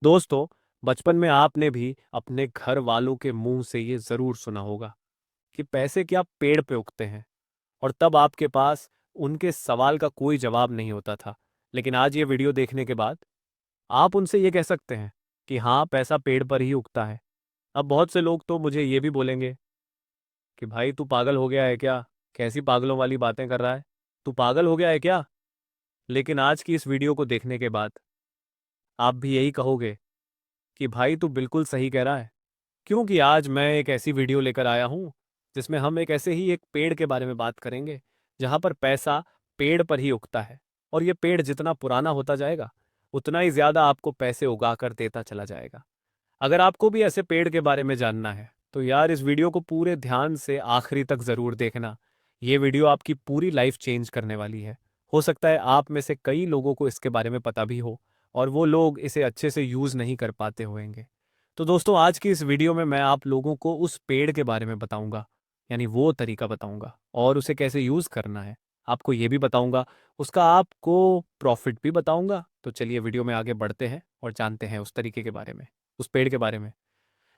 दोस्तों, बचपन में आपने भी अपने घर वालों के मुंह से ये जरूर सुना होगा कि पैसे क्या पेड़ पे उगते हैं। और तब आपके पास उनके सवाल का कोई जवाब नहीं होता था। लेकिन आज ये वीडियो देखने के बाद आप उनसे ये कह सकते हैं कि हाँ, पैसा पेड़ पर ही उगता है। अब बहुत से लोग तो मुझे ये भी बोलेंगे कि भाई तू पागल हो गया है क्या? कैसी पागलों वाली बातें कर रहा है? तू पागल हो गया है क्या? लेकिन आज की इस वीडियो को देखने के बाद आप भी यही कहोगे कि भाई तू बिल्कुल सही कह रहा है। क्योंकि आज मैं एक ऐसी वीडियो लेकर आया हूं जिसमें हम एक ऐसे ही एक पेड़ के बारे में बात करेंगे जहां पर पैसा पेड़ पर ही उगता है। और ये पेड़ जितना पुराना होता जाएगा उतना ही ज्यादा आपको पैसे उगा कर देता चला जाएगा। अगर आपको भी ऐसे पेड़ के बारे में जानना है तो यार इस वीडियो को पूरे ध्यान से आखिरी तक जरूर देखना। ये वीडियो आपकी पूरी लाइफ चेंज करने वाली है। हो सकता है आप में से कई लोगों को इसके बारे में पता भी हो और वो लोग इसे अच्छे से यूज नहीं कर पाते होंगे। तो दोस्तों, आज की इस वीडियो में मैं आप लोगों को उस पेड़ के बारे में बताऊंगा, यानी वो तरीका बताऊंगा और उसे कैसे यूज करना है। आपको ये भी बताऊंगा, उसका आपको प्रॉफिट भी बताऊंगा। तो चलिए वीडियो में आगे बढ़ते हैं और जानते हैं उस तरीके के बारे में, उस पेड़ के बारे में।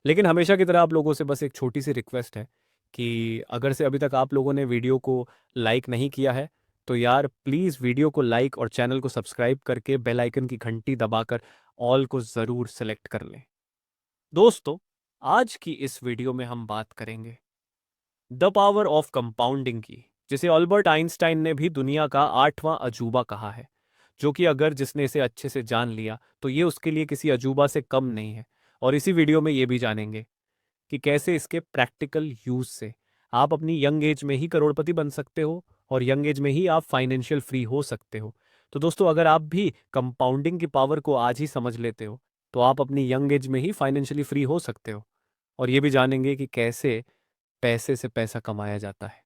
लेकिन हमेशा की तरह आप लोगों से बस एक छोटी सी रिक्वेस्ट है कि अगर से अभी तक आप लोगों ने वीडियो को लाइक नहीं किया है तो यार प्लीज़ वीडियो को लाइक और चैनल को सब्सक्राइब करके बेल आइकन की घंटी दबाकर ऑल को ज़रूर सेलेक्ट कर लें। दोस्तों, आज की इस वीडियो में हम बात करेंगे द पावर ऑफ कंपाउंडिंग की, जिसे अल्बर्ट आइंस्टाइन ने भी दुनिया का 8वां अजूबा कहा है। जो कि अगर जिसने इसे अच्छे से जान लिया तो ये उसके लिए किसी अजूबा से कम नहीं है। और इसी वीडियो में ये भी जानेंगे कि कैसे इसके प्रैक्टिकल यूज से आप अपनी यंग एज में ही करोड़पति बन सकते हो और यंग एज में ही आप फाइनेंशियल फ्री हो सकते हो। तो दोस्तों, अगर आप भी कंपाउंडिंग की पावर को आज ही समझ लेते हो तो आप अपनी यंग एज में ही फाइनेंशियली फ्री हो सकते हो। और ये भी जानेंगे कि कैसे पैसे से पैसा कमाया जाता है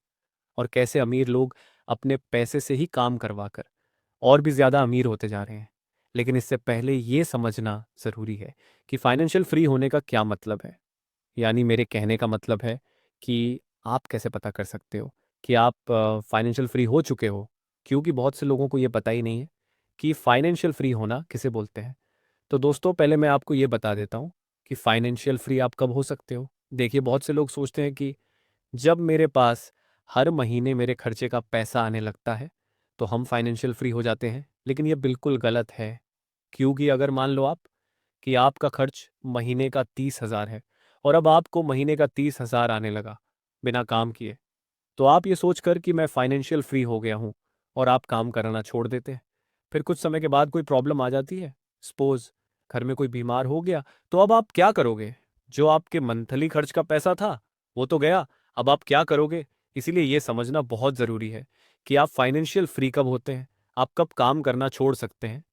और कैसे अमीर लोग अपने पैसे से ही काम करवाकर और भी ज़्यादा अमीर होते जा रहे हैं। लेकिन इससे पहले ये समझना ज़रूरी है कि फाइनेंशियल फ्री होने का क्या मतलब है। यानी मेरे कहने का मतलब है कि आप कैसे पता कर सकते हो कि आप फाइनेंशियल फ्री हो चुके हो। क्योंकि बहुत से लोगों को ये पता ही नहीं है कि फाइनेंशियल फ्री होना किसे बोलते हैं। तो दोस्तों, पहले मैं आपको ये बता देता हूँ कि फाइनेंशियल फ्री आप कब हो सकते हो। देखिए, बहुत से लोग सोचते हैं कि जब मेरे पास हर महीने मेरे खर्चे का पैसा आने लगता है तो हम फाइनेंशियल फ्री हो जाते हैं। लेकिन ये बिल्कुल गलत है। क्योंकि अगर मान लो आप कि आपका खर्च महीने का 30,000 है और अब आपको महीने का 30,000 आने लगा बिना काम किए, तो आप ये सोचकर कि मैं फाइनेंशियल फ्री हो गया हूँ और आप काम करना छोड़ देते हैं। फिर कुछ समय के बाद कोई प्रॉब्लम आ जाती है, सपोज घर में कोई बीमार हो गया, तो अब आप क्या करोगे? जो आपके मंथली खर्च का पैसा था वो तो गया, अब आप क्या करोगे? इसीलिए ये समझना बहुत ज़रूरी है कि आप फाइनेंशियल फ्री कब होते हैं, आप कब काम करना छोड़ सकते हैं।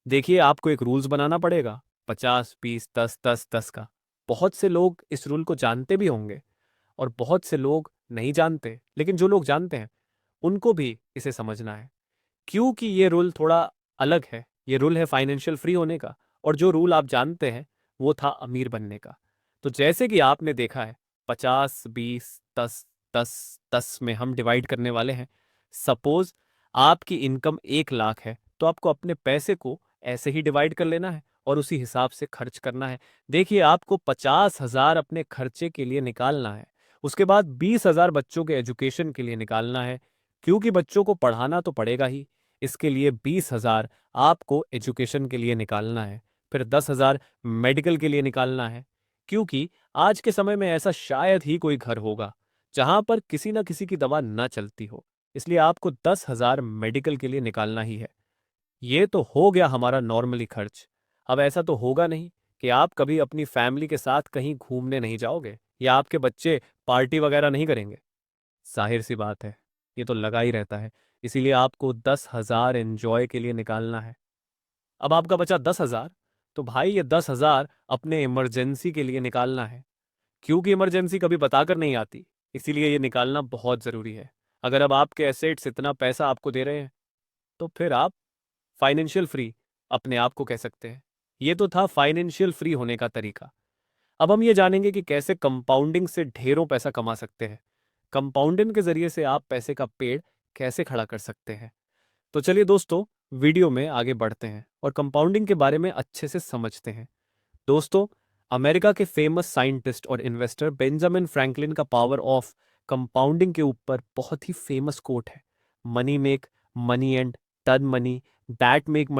देखिए, आपको एक रूल्स बनाना पड़ेगा, 50 20 10 10 10 का। बहुत से लोग इस रूल को जानते भी होंगे और बहुत से लोग नहीं जानते। लेकिन जो लोग जानते हैं उनको भी इसे समझना है, क्योंकि ये रूल थोड़ा अलग है। ये रूल है फाइनेंशियल फ्री होने का, और जो रूल आप जानते हैं वो था अमीर बनने का। तो जैसे कि आपने देखा है, 50 20 10 10 में हम डिवाइड करने वाले हैं। सपोज आपकी इनकम 1 लाख है तो आपको अपने पैसे को ऐसे ही डिवाइड कर लेना है और उसी हिसाब से खर्च करना है। देखिए, आपको 50,000 अपने खर्चे के लिए निकालना है। उसके बाद 20,000 बच्चों के एजुकेशन के लिए निकालना है, क्योंकि बच्चों को पढ़ाना तो पड़ेगा ही। इसके लिए 20,000 आपको एजुकेशन के लिए निकालना है। फिर 10,000 मेडिकल के लिए निकालना है, क्योंकि आज के समय में ऐसा शायद ही कोई घर होगा जहां पर किसी न किसी की दवा न चलती हो। इसलिए आपको 10,000 मेडिकल के लिए निकालना ही है। ये तो हो गया हमारा नॉर्मली खर्च। अब ऐसा तो होगा नहीं कि आप कभी अपनी फैमिली के साथ कहीं घूमने नहीं जाओगे या आपके बच्चे पार्टी वगैरह नहीं करेंगे। जाहिर सी बात है, ये तो लगा ही रहता है। इसीलिए आपको 10,000 एंजॉय के लिए निकालना है। अब आपका बचा 10,000, तो भाई ये 10,000 अपने इमरजेंसी के लिए निकालना है, क्योंकि इमरजेंसी कभी बताकर नहीं आती। इसीलिए ये निकालना बहुत ज़रूरी है। अगर अब आपके एसेट्स इतना पैसा आपको दे रहे हैं तो फिर आप फाइनेंशियल फ्री अपने आप को कह सकते हैं। ये तो था फाइनेंशियल फ्री होने का तरीका। अब हम ये जानेंगे कि कैसे कंपाउंडिंग से ढेरों पैसा कमा सकते हैं। कंपाउंडिंग के जरिए से आप पैसे का पेड़ कैसे खड़ा कर सकते हैं। तो चलिए दोस्तों, वीडियो में आगे बढ़ते हैं और कंपाउंडिंग के बारे में अच्छे से समझते हैं। दोस्तों, अमेरिका के फेमस साइंटिस्ट और इन्वेस्टर बेंजामिन फ्रैंकलिन का पावर ऑफ कंपाउंडिंग के ऊपर बहुत ही फेमस कोट है। Money make money and turn money that make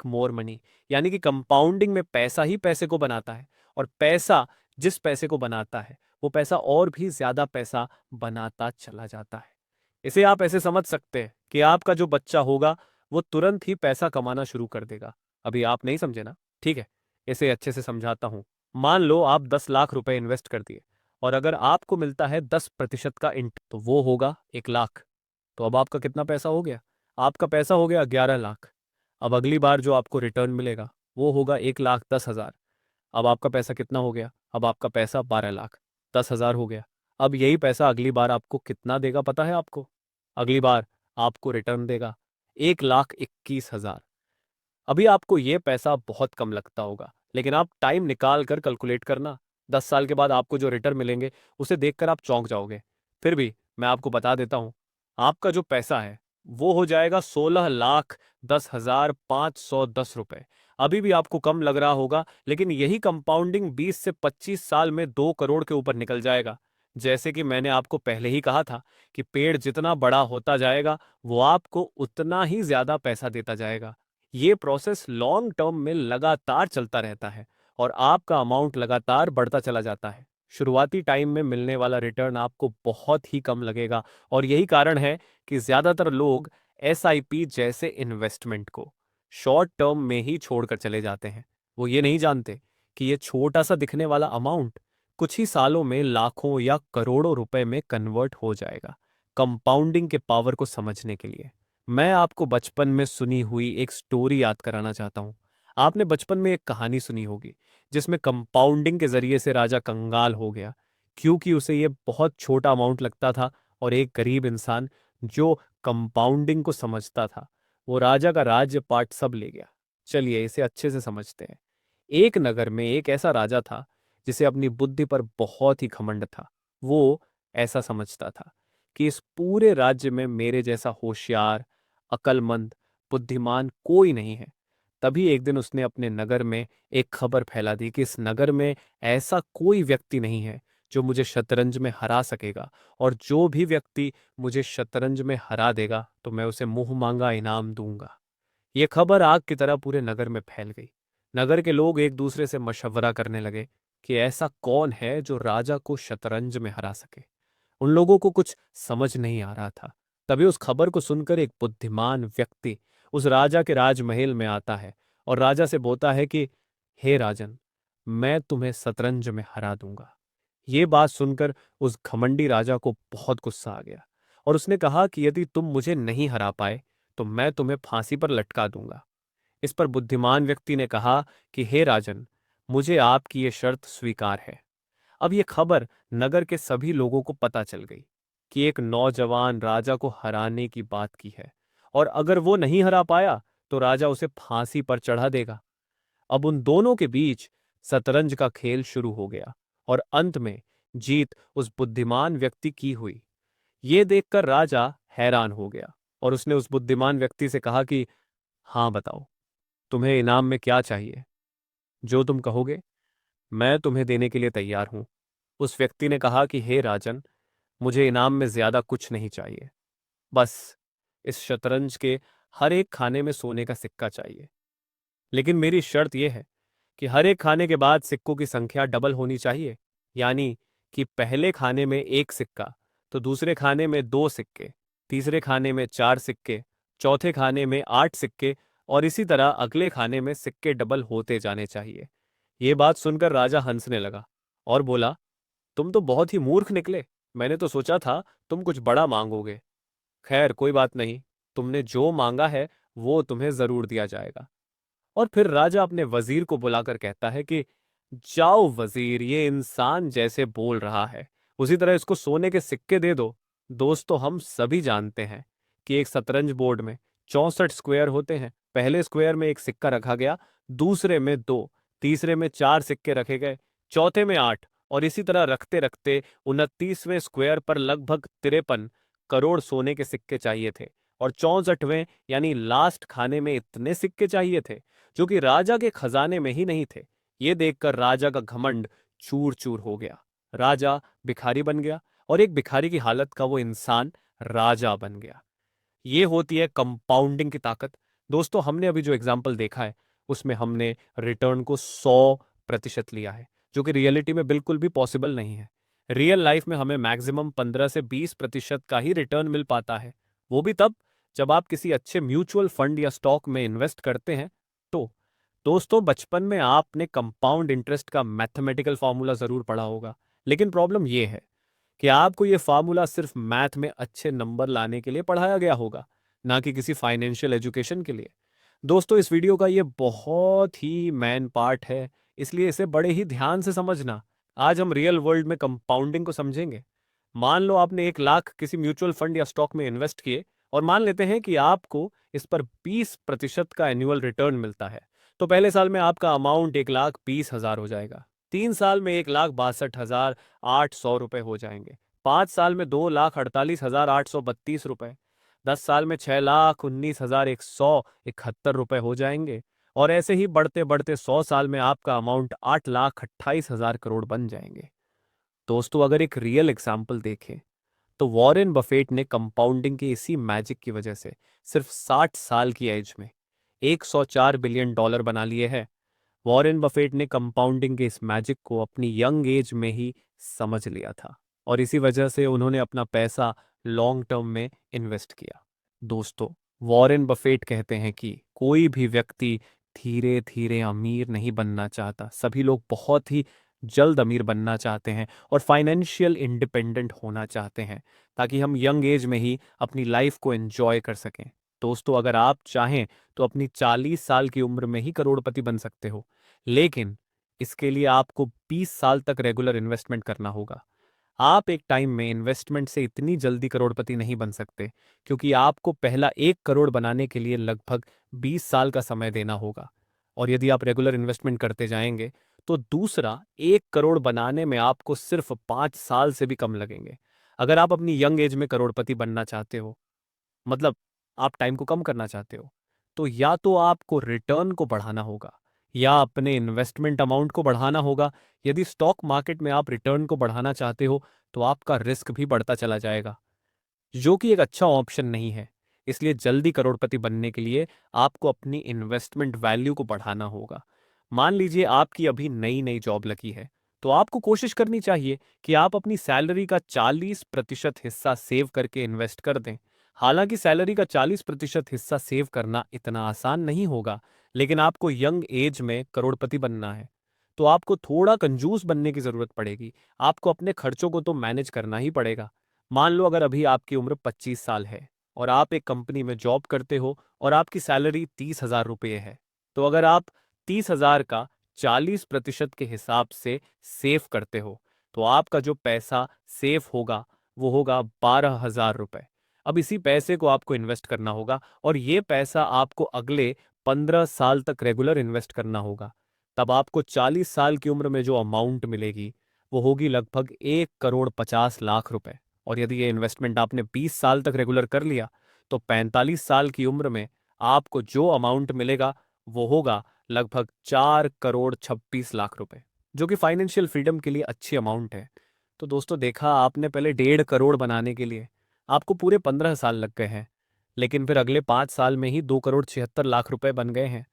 more money. यानी कि कंपाउंडिंग में पैसा ही पैसे को बनाता है, और पैसा जिस पैसे को बनाता है वो पैसा और भी ज्यादा पैसा बनाता चला जाता है। इसे आप ऐसे समझ सकते हैं कि आपका जो बच्चा होगा वो तुरंत ही पैसा कमाना शुरू कर देगा। अभी आप नहीं समझे ना? ठीक है, इसे अच्छे से समझाता हूं। मान लो आप 10 लाख रुपए इन्वेस्ट कर दिए, और अगर आपको मिलता है 10% का इंट, तो वो होगा 1 लाख। तो अब आपका कितना पैसा हो गया? आपका पैसा हो गया 11 लाख। अब अगली बार जो आपको रिटर्न मिलेगा वो होगा 1,10,000। अब आपका पैसा कितना हो गया? अब आपका पैसा 12 लाख। 10,000 हो गया। अब यही पैसा अगली बार आपको कितना देगा पता है आपको? अगली बार आपको रिटर्न देगा 1,21,000। अभी आपको ये पैसा बहुत कम लगता होगा, लेकिन आप टाइम निकाल कर कैलकुलेट करना। 10 साल के बाद आपको जो रिटर्न मिलेंगे उसे देखकर आप चौंक जाओगे। फिर भी मैं आपको बता देता हूं, आपका जो पैसा है वो हो जाएगा 16,10,510 रुपए। अभी भी आपको कम लग रहा होगा, लेकिन यही कंपाउंडिंग 20 से 25 साल में 2 करोड़ के ऊपर निकल जाएगा। जैसे कि मैंने आपको पहले ही कहा था कि पेड़ जितना बड़ा होता जाएगा वो आपको उतना ही ज्यादा पैसा देता जाएगा। ये प्रोसेस लॉन्ग टर्म में लगातार चलता रहता है, और आपका अमाउंट लगातार बढ़ता चला जाता है। शुरुआती टाइम में मिलने वाला रिटर्न आपको बहुत ही कम लगेगा, और यही कारण है कि ज्यादातर लोग एसआईपी जैसे इन्वेस्टमेंट को शॉर्ट टर्म में ही छोड़कर चले जाते हैं। वो ये नहीं जानते कि ये छोटा सा दिखने वाला अमाउंट कुछ ही सालों में लाखों या करोड़ों रुपए में कन्वर्ट हो जाएगा। कंपाउंडिंग के पावर को समझने के लिए मैं आपको बचपन में सुनी हुई एक स्टोरी याद कराना चाहता हूँ। आपने बचपन में एक कहानी सुनी होगी जिसमें कंपाउंडिंग के जरिए से राजा कंगाल हो गया, क्योंकि उसे ये बहुत छोटा अमाउंट लगता था, और एक गरीब इंसान जो कंपाउंडिंग को समझता था वो राजा का राज्य पाट सब ले गया। चलिए इसे अच्छे से समझते हैं। एक नगर में एक ऐसा राजा था जिसे अपनी बुद्धि पर बहुत ही घमंड था। वो ऐसा समझता था कि इस पूरे राज्य में मेरे जैसा होशियार, अक्लमंद, बुद्धिमान कोई नहीं है। तभी एक दिन उसने अपने नगर में एक खबर फैला दी कि इस नगर में ऐसा कोई व्यक्ति नहीं है जो मुझे शतरंज में हरा सकेगा, और जो भी व्यक्ति मुझे शतरंज में हरा देगा तो मैं उसे मुंह मांगा इनाम दूंगा। ये खबर आग की तरह पूरे नगर में फैल गई। नगर के लोग एक दूसरे से मशवरा करने लगे कि ऐसा कौन है जो राजा को शतरंज में हरा सके। उन लोगों को कुछ समझ नहीं आ रहा था। तभी उस खबर को सुनकर एक बुद्धिमान व्यक्ति उस राजा के राजमहल में आता है, और राजा से बोलता है कि हे राजन, मैं तुम्हें शतरंज में हरा दूंगा। ये बात सुनकर उस घमंडी राजा को बहुत गुस्सा आ गया, और उसने कहा कि यदि तुम मुझे नहीं हरा पाए तो मैं तुम्हें फांसी पर लटका दूंगा। इस पर बुद्धिमान व्यक्ति ने कहा कि हे राजन, मुझे आपकी ये शर्त स्वीकार है। अब ये खबर नगर के सभी लोगों को पता चल गई कि एक नौजवान राजा को हराने की बात की है, और अगर वो नहीं हरा पाया तो राजा उसे फांसी पर चढ़ा देगा। अब उन दोनों के बीच शतरंज का खेल शुरू हो गया, और अंत में जीत उस बुद्धिमान व्यक्ति की हुई। ये देखकर राजा हैरान हो गया, और उसने उस बुद्धिमान व्यक्ति से कहा कि हाँ बताओ, तुम्हें इनाम में क्या चाहिए? जो तुम कहोगे मैं तुम्हें देने के लिए तैयार हूं। उस व्यक्ति ने कहा कि हे राजन, मुझे इनाम में ज्यादा कुछ नहीं चाहिए, बस इस शतरंज के हर एक खाने में सोने का सिक्का चाहिए। लेकिन मेरी शर्त यह है कि हर एक खाने के बाद सिक्कों की संख्या डबल होनी चाहिए। यानी कि पहले खाने में 1 सिक्का, तो दूसरे खाने में 2 सिक्के, तीसरे खाने में 4 सिक्के, चौथे खाने में 8 सिक्के, और इसी तरह अगले खाने में सिक्के डबल होते जाने चाहिए। ये बात सुनकर राजा हंसने लगा और बोला, तुम तो बहुत ही मूर्ख निकले। मैंने तो सोचा था तुम कुछ बड़ा मांगोगे। खैर कोई बात नहीं, तुमने जो मांगा है वो तुम्हें जरूर दिया जाएगा। और फिर राजा अपने वजीर को बुलाकर कहता है कि जाओ वजीर, ये इंसान जैसे बोल रहा है उसी तरह इसको सोने के सिक्के दे दो। दोस्तों, हम सभी जानते हैं कि एक शतरंज बोर्ड में 64 स्क्वायर होते हैं। पहले स्क्वायर में एक सिक्का रखा गया, दूसरे में दो, तीसरे में 4 सिक्के रखे गए, चौथे में 8, और इसी तरह रखते रखते 29वें स्क्वायर पर लगभग 53 करोड़ सोने के सिक्के चाहिए थे। और 64वें यानी लास्ट खाने में इतने सिक्के चाहिए थे जो कि राजा के खजाने में ही नहीं थे। ये देखकर राजा का घमंड चूर चूर हो गया। राजा भिखारी बन गया और एक भिखारी की हालत का वो इंसान राजा बन गया। ये होती है कंपाउंडिंग की ताकत। दोस्तों, हमने अभी जो एग्जाम्पल देखा है उसमें हमने रिटर्न को 100% लिया है, जो कि रियलिटी में बिल्कुल भी पॉसिबल नहीं है। रियल लाइफ में हमें मैक्सिमम 15 से 20% का ही रिटर्न मिल पाता है, वो भी तब जब आप किसी अच्छे म्यूचुअल फंड या स्टॉक में इन्वेस्ट करते हैं। तो दोस्तों, बचपन में आपने कंपाउंड इंटरेस्ट का मैथमेटिकल फॉर्मूला जरूर पढ़ा होगा, लेकिन प्रॉब्लम ये है कि आपको ये फार्मूला सिर्फ मैथ में अच्छे नंबर लाने के लिए पढ़ाया गया होगा, ना कि किसी फाइनेंशियल एजुकेशन के लिए। दोस्तों, इस वीडियो का ये बहुत ही मेन पार्ट है, इसलिए इसे बड़े ही ध्यान से समझना। आज हम रियल वर्ल्ड में कंपाउंडिंग को समझेंगे। मान लो आपने 1 लाख किसी म्यूचुअल फंड या स्टॉक में इन्वेस्ट किए, और मान लेते हैं कि आपको इस पर 20% का एनुअल रिटर्न मिलता है। तो पहले साल में आपका अमाउंट 1,20,000 हो जाएगा। 3 साल में 1,62,800 रुपए हो जाएंगे। 5 साल में 2,48,832 रुपए। 10 साल में 6,19,171 रुपए हो जाएंगे। और ऐसे ही बढ़ते बढ़ते 100 साल में आपका अमाउंट 8,28,000 करोड़ बन जाएंगे। दोस्तों, अगर एक रियल एग्जाम्पल देखें तो वॉरेन बफेट ने कंपाउंडिंग के इसी मैजिक की वजह से सिर्फ 60 साल की एज में 104 बिलियन डॉलर बना लिए हैं। वॉरेन बफेट ने कंपाउंडिंग के इस मैजिक को अपनी यंग एज में ही समझ लिया था, और इसी वजह से उन्होंने अपना पैसा लॉन्ग टर्म में इन्वेस्ट किया। दोस्तों, वॉरेन बफेट कहते हैं कि कोई भी व्यक्ति धीरे धीरे अमीर नहीं बनना चाहता, सभी लोग बहुत ही जल्द अमीर बनना चाहते हैं और फाइनेंशियल इंडिपेंडेंट होना चाहते हैं, ताकि हम यंग एज में ही अपनी लाइफ को एंजॉय कर सकें। दोस्तों, अगर आप चाहें तो अपनी 40 साल की उम्र में ही करोड़पति बन सकते हो, लेकिन इसके लिए आपको 20 साल तक रेगुलर इन्वेस्टमेंट करना होगा। आप एक टाइम में इन्वेस्टमेंट से इतनी जल्दी करोड़पति नहीं बन सकते, क्योंकि आपको पहला 1 करोड़ बनाने के लिए लगभग 20 साल का समय देना होगा। और यदि आप रेगुलर इन्वेस्टमेंट करते जाएंगे तो दूसरा 1 करोड़ बनाने में आपको सिर्फ 5 साल से भी कम लगेंगे। अगर आप अपनी यंग एज में करोड़पति बनना चाहते हो, मतलब आप टाइम को कम करना चाहते हो, तो या तो आपको रिटर्न को बढ़ाना होगा या अपने इन्वेस्टमेंट अमाउंट को बढ़ाना होगा। यदि स्टॉक मार्केट में आप रिटर्न को बढ़ाना चाहते हो तो आपका रिस्क भी बढ़ता चला जाएगा, जो कि एक अच्छा ऑप्शन नहीं है। इसलिए जल्दी करोड़पति बनने के लिए आपको अपनी इन्वेस्टमेंट वैल्यू को बढ़ाना होगा। मान लीजिए आपकी अभी नई नई जॉब लगी है, तो आपको कोशिश करनी चाहिए कि आप अपनी सैलरी का 40% हिस्सा सेव करके इन्वेस्ट कर दें। हालांकि सैलरी का 40% हिस्सा सेव करना इतना आसान नहीं होगा, लेकिन आपको यंग एज में करोड़पति बनना है तो आपको थोड़ा कंजूस बनने की जरूरत पड़ेगी। आपको अपने खर्चों को तो मैनेज करना ही पड़ेगा। मान लो अगर अभी आपकी उम्र 25 साल है और आप एक कंपनी में जॉब करते हो और आपकी सैलरी 30,000 रुपये है, तो अगर आप 30,000 का 40% के हिसाब से सेव करते हो तो आपका जो पैसा सेव होगा वो होगा 12,000 रुपये। अब इसी पैसे को आपको इन्वेस्ट करना होगा, और ये पैसा आपको अगले 15 साल तक रेगुलर इन्वेस्ट करना होगा। तब आपको 40 साल की उम्र में जो अमाउंट मिलेगी वो होगी लगभग 1,50,00,000 रुपए। और यदि ये इन्वेस्टमेंट आपने 20 साल तक रेगुलर कर लिया तो 45 साल की उम्र में आपको जो अमाउंट मिलेगा वो होगा लगभग 4,26,00,000 रुपए, जो कि फाइनेंशियल फ्रीडम के लिए अच्छी अमाउंट है। तो दोस्तों, देखा आपने, पहले 1.5 करोड़ बनाने के लिए आपको पूरे 15 साल लग गए हैं, लेकिन फिर अगले 5 साल में ही 2,76,00,000 रुपए बन गए हैं।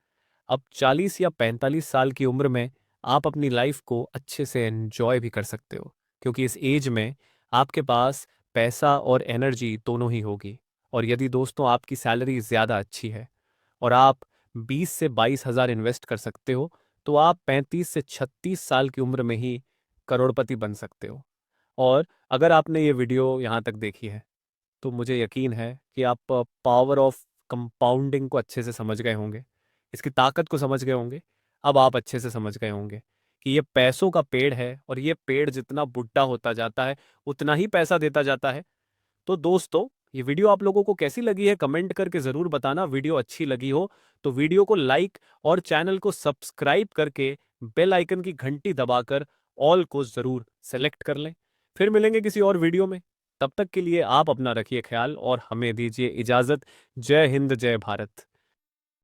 अब 40 या 45 साल की उम्र में आप अपनी लाइफ को अच्छे से एंजॉय भी कर सकते हो, क्योंकि इस एज में आपके पास पैसा और एनर्जी दोनों ही होगी। और यदि दोस्तों आपकी सैलरी ज़्यादा अच्छी है और आप 20 से 22 हज़ार इन्वेस्ट कर सकते हो, तो आप 35 से 36 साल की उम्र में ही करोड़पति बन सकते हो। और अगर आपने ये वीडियो यहाँ तक देखी है तो मुझे यकीन है कि आप पावर ऑफ कंपाउंडिंग को अच्छे से समझ गए होंगे, इसकी ताकत को समझ गए होंगे। अब आप अच्छे से समझ गए होंगे कि ये पैसों का पेड़ है और ये पेड़ जितना बुढ़ा होता जाता है उतना ही पैसा देता जाता है। तो दोस्तों, ये वीडियो आप लोगों को कैसी लगी है कमेंट करके ज़रूर बताना। वीडियो अच्छी लगी हो तो वीडियो को लाइक और चैनल को सब्सक्राइब करके बेल आइकन की घंटी दबाकर ऑल को ज़रूर सेलेक्ट कर लें। फिर मिलेंगे किसी और वीडियो में। तब तक के लिए आप अपना रखिए ख्याल और हमें दीजिए इजाज़त। जय हिंद, जय भारत।